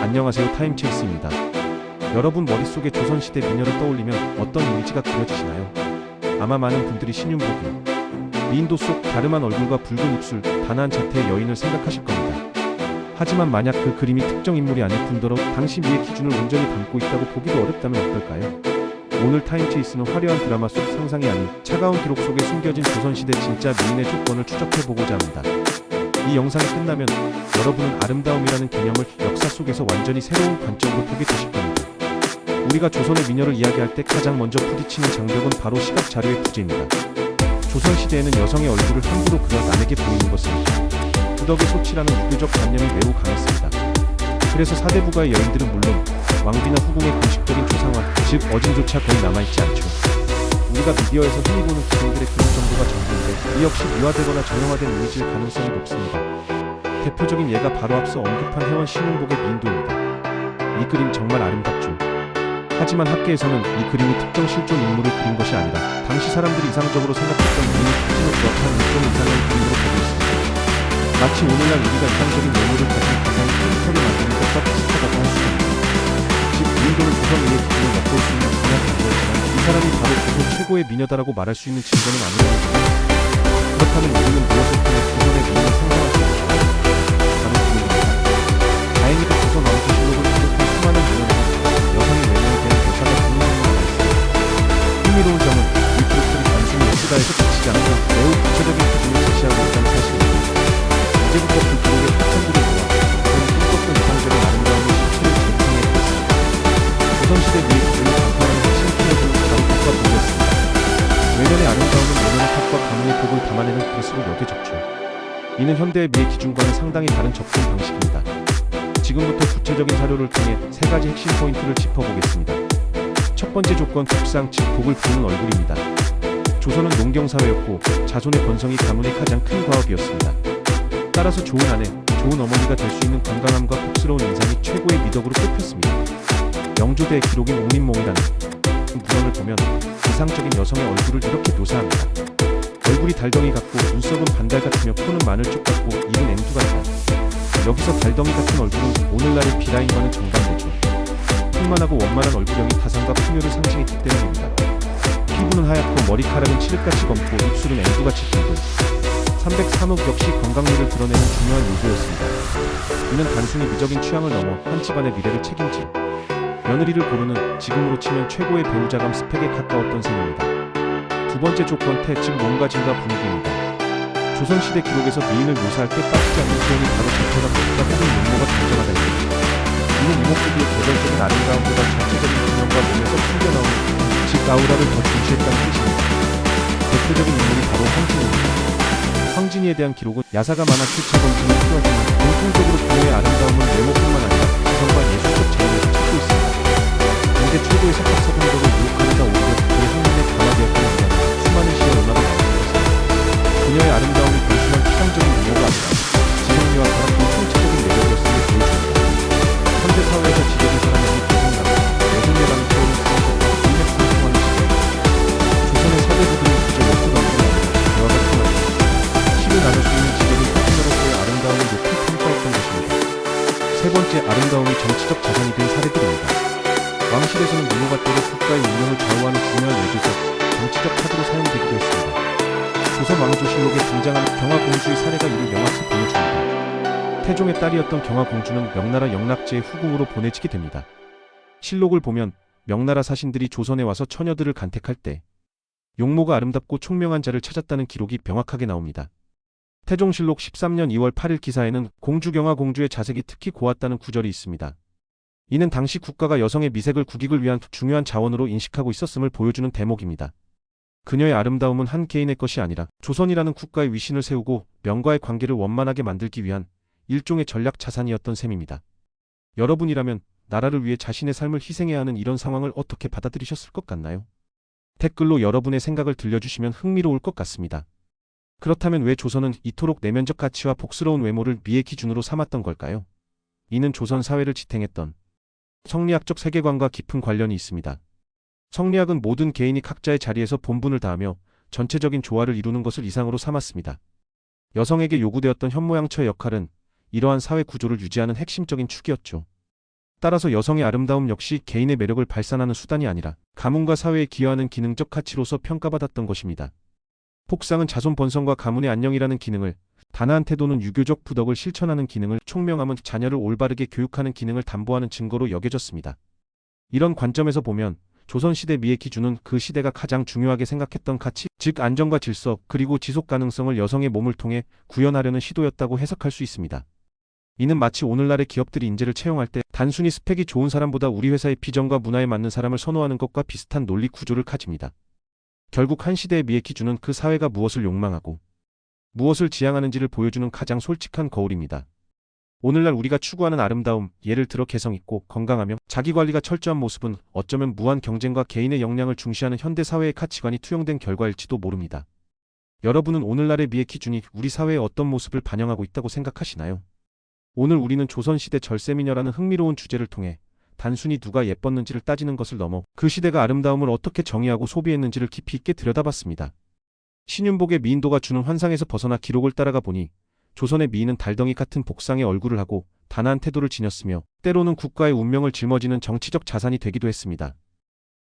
안녕하세요, 타임체이스입니다. 여러분 머릿속에 조선시대 미녀를 떠올리면 어떤 이미지가 그려지시나요? 아마 많은 분들이 신윤복이, 미인도 속 갸름한 얼굴과 붉은 입술, 단아한 자태의 여인을 생각하실 겁니다. 하지만 만약 그 그림이 특정 인물이 아닐 뿐더러 당시 미의 기준을 온전히 담고 있다고 보기도 어렵다면 어떨까요? 오늘 타임체이스는 화려한 드라마 속 상상이 아닌 차가운 기록 속에 숨겨진 조선시대 진짜 미인의 조건을 추적해보고자 합니다. 이 영상이 끝나면 여러분은 아름다움이라는 개념을 역사 속에서 완전히 새로운 관점으로 보게 되실 겁니다. 우리가 조선의 미녀를 이야기할 때 가장 먼저 부딪히는 장벽은 바로 시각 자료의 부재입니다. 조선시대에는 여성의 얼굴을 함부로 그려 남에게 보이는 것은 부덕의 소치라는 유교적 관념이 매우 강했습니다. 그래서 사대부가의 여인들은 물론 왕비나 후궁의 공식적인 초상화, 즉 어진조차 거의 남아있지 않죠. 우리가 미디어에서 흔히 보는 기생들의 그런 정도가 전부인데 이 역시 미화되거나 정형화된 이미지일 가능성이 높습니다. 대표적인 예가 바로 앞서 언급한 혜원 신윤복의 미인도입니다. 이 그림 정말 아름답죠. 하지만 학계에서는 이 그림이 특정 실존 인물을 그린 것이 아니라 당시 사람들이 이상적으로 생각했던 미인의 특징을 부합한 일종 이상의 그림으로 보고 있습니다. 마치 오늘날 우리가 이상적인 외모를 가진 가상의 캐릭터를 만드는 것과 비슷하다고 할 수 있습니다. 즉 미인도는 조선인의 기준을 엿볼 수 있는 중요한 단서였지만 이 사람이 바로 조선 최고의 미녀다라고 말할 수 있는 증거는 아니라는 겁니다. 그렇다면 우리는 무엇을 통해 조선의 미인을 상상할 수 있을까요? 다른 질문입니다. 다행히도 조선 왕조실록을 비롯한 수많은 문헌에는 여성의 외모에 대한 묘사가 분명히 나와 있습니다. 흥미로운 점은 이 기록들이 단순히 역사에서 그치지 않고 매우 구체적인 기준을 제시하고 있다는 사실입니다. 이제부터 그 기록의 파편들을 모아 그런 꿈꿨던 이상적인 아름다움의 실체를 재구성해 보겠습니다. 조선시대 미의 기준을 강화하는 핵심 키워드는 바로 복과 복이었습니다. 외면의 아름다움은 외면의 탑과 가문의 복을 담아내는 그릇으로 여겨졌죠. 이는 현대의 미의 기준과는 상당히 다른 접근 방식입니다. 지금부터 구체적인 사료를 통해 세 가지 핵심 포인트를 짚어보겠습니다. 첫 번째 조건, 복상, 즉 복을 부르는 얼굴입니다. 조선은 농경사회였고 자손의 번성이 가문의 가장 큰 과업이었습니다. 따라서 좋은 아내, 좋은 어머니가 될 수 있는 건강함과 복스러운 인상이 최고의 미덕으로 꼽혔습니다. 영조대의 기록인 옥민몽이라는 문헌을 보면 이상적인 여성의 얼굴을 이렇게 묘사합니다. 얼굴이 달덩이 같고 눈썹은 반달 같으며 코는 마늘쪽 같고 입은 앵두 같다. 여기서 달덩이 같은 얼굴은 오늘날의 B라인과는 정반대죠. 풍만하고 원만한 얼굴형이 타상과 풍요를 상징했기 때문입니다. 피부는 하얗고 머리카락은 칠흑같이 검고 입술은 앵두같이 붉은 303억 역시 건강미를 드러내는 중요한 요소였습니다. 이는 단순히 미적인 취향을 넘어 한 집안의 미래를 책임질 며느리를 고르는 지금으로 치면 최고의 배우자감 스펙에 가까웠던 셈입니다. 두 번째 조건, 태, 즉 몸가짐과 분위기입니다. 조선시대 기록에서 미인을 묘사할 때 빠지지 않는 표현이 바로 자태가 컸다 혹은 면모가 단정하다 이거죠. 이는 이목구비의 개별적인 아름다움보다 전체적인 균형과 몸에서 풍겨나오는 즉 아우라를 더 중시했다는 뜻입니다. 대표적인 인물이 바로 황진입니다. 황진이에 대한 기록은 야사가 많아 출차검진을 필요하지만 공통적으로 그녀의 아름다움은 외모뿐만 아니라 지성과 예술적 재능에서 찾고 있습니다. 당대 최고의 석학서공적을 유혹하느라 오히려 그의 흥림에 강화되었다는 이야기, 수많은 시와 음악을 남겼습니다. 그녀의 아름다움이 단순한 추상적인 미모가 아니라 지성미와 결합된 총체적인 매력이었음을 보여줍니다. 현대 사회에서 지배된 사람에게 개성나는 여성애라는 표현을 쓰는 것과 일맥상통하는 시대. 조선의 사대부들은 그저 먹고 넘기는 아니라 대화가 통하죠. 시를 나눌 수 있는 지대는 사진으로서의 아름다움을 높이 평가했던 것입니다. 세 번째, 아름다움이 정치적 자산이 된 사례들입니다. 왕실에서는 미모가 때로 국가의 운명을 좌우하는 중요한 외교적, 정치적 카드로 사용되기도 했습니다. 조선 왕조실록에 등장하는 경화공주의 사례가 이를 명확히 보여줍니다. 태종의 딸이었던 경화공주는 명나라 영락제의 후궁으로 보내지게 됩니다. 실록을 보면 명나라 사신들이 조선에 와서 처녀들을 간택할 때 용모가 아름답고 총명한 자를 찾았다는 기록이 명확하게 나옵니다. 태종실록 13년 2월 8일 기사에는 공주 경화공주의 자색이 특히 고왔다는 구절이 있습니다. 이는 당시 국가가 여성의 미색을 국익을 위한 중요한 자원으로 인식하고 있었음을 보여주는 대목입니다. 그녀의 아름다움은 한 개인의 것이 아니라 조선이라는 국가의 위신을 세우고 명과의 관계를 원만하게 만들기 위한 일종의 전략 자산이었던 셈입니다. 여러분이라면 나라를 위해 자신의 삶을 희생해야 하는 이런 상황을 어떻게 받아들이셨을 것 같나요? 댓글로 여러분의 생각을 들려주시면 흥미로울 것 같습니다. 그렇다면 왜 조선은 이토록 내면적 가치와 복스러운 외모를 미의 기준으로 삼았던 걸까요? 이는 조선 사회를 지탱했던 성리학적 세계관과 깊은 관련이 있습니다. 성리학은 모든 개인이 각자의 자리에서 본분을 다하며 전체적인 조화를 이루는 것을 이상으로 삼았습니다. 여성에게 요구되었던 현모양처의 역할은 이러한 사회 구조를 유지하는 핵심적인 축이었죠. 따라서 여성의 아름다움 역시 개인의 매력을 발산하는 수단이 아니라 가문과 사회에 기여하는 기능적 가치로서 평가받았던 것입니다. 폭상은 자손 번성과 가문의 안녕이라는 기능을, 단아한 태도는 유교적 부덕을 실천하는 기능을, 총명함은 자녀를 올바르게 교육하는 기능을 담보하는 증거로 여겨졌습니다. 이런 관점에서 보면 조선시대 미의 기준은 그 시대가 가장 중요하게 생각했던 가치, 즉 안정과 질서, 그리고 지속 가능성을 여성의 몸을 통해 구현하려는 시도였다고 해석할 수 있습니다. 이는 마치 오늘날의 기업들이 인재를 채용할 때 단순히 스펙이 좋은 사람보다 우리 회사의 비전과 문화에 맞는 사람을 선호하는 것과 비슷한 논리 구조를 가집니다. 결국 한 시대의 미의 기준은 그 사회가 무엇을 욕망하고 무엇을 지향하는지를 보여주는 가장 솔직한 거울입니다. 오늘날 우리가 추구하는 아름다움, 예를 들어 개성있고 건강하며 자기관리가 철저한 모습은 어쩌면 무한 경쟁과 개인의 역량을 중시하는 현대사회의 가치관이 투영된 결과일지도 모릅니다. 여러분은 오늘날의 미의 기준이 우리 사회의 어떤 모습을 반영하고 있다고 생각하시나요? 오늘 우리는 조선시대 절세미녀라는 흥미로운 주제를 통해 단순히 누가 예뻤는지를 따지는 것을 넘어 그 시대가 아름다움을 어떻게 정의하고 소비했는지를 깊이 있게 들여다봤습니다. 신윤복의 미인도가 주는 환상에서 벗어나 기록을 따라가 보니 조선의 미인은 달덩이 같은 복상의 얼굴을 하고 단아한 태도를 지녔으며 때로는 국가의 운명을 짊어지는 정치적 자산이 되기도 했습니다.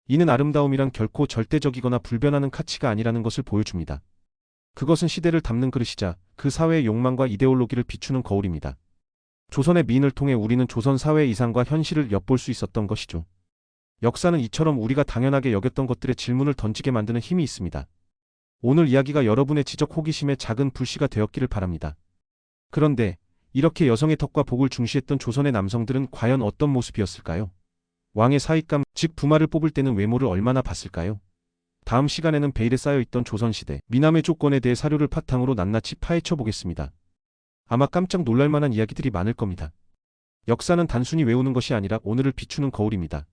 이는 아름다움이란 결코 절대적이거나 불변하는 가치가 아니라는 것을 보여줍니다. 그것은 시대를 담는 그릇이자 그 사회의 욕망과 이데올로기를 비추는 거울입니다. 조선의 미인을 통해 우리는 조선 사회의 이상과 현실을 엿볼 수 있었던 것이죠. 역사는 이처럼 우리가 당연하게 여겼던 것들의 질문을 던지게 만드는 힘이 있습니다. 오늘 이야기가 여러분의 지적 호기심에 작은 불씨가 되었기를 바랍니다. 그런데 이렇게 여성의 덕과 복을 중시했던 조선의 남성들은 과연 어떤 모습이었을까요? 왕의 사익감, 즉 부마를 뽑을 때는 외모를 얼마나 봤을까요? 다음 시간에는 베일에 쌓여있던 조선시대 미남의 조건에 대해 사료를 바탕으로 낱낱이 파헤쳐 보겠습니다. 아마 깜짝 놀랄만한 이야기들이 많을 겁니다. 역사는 단순히 외우는 것이 아니라 오늘을 비추는 거울입니다.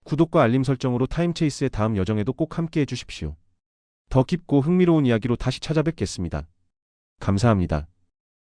구독과 알림 설정으로 타임체이스의 다음 여정에도 꼭 함께해 주십시오. 더 깊고 흥미로운 이야기로 다시 찾아뵙겠습니다. 감사합니다.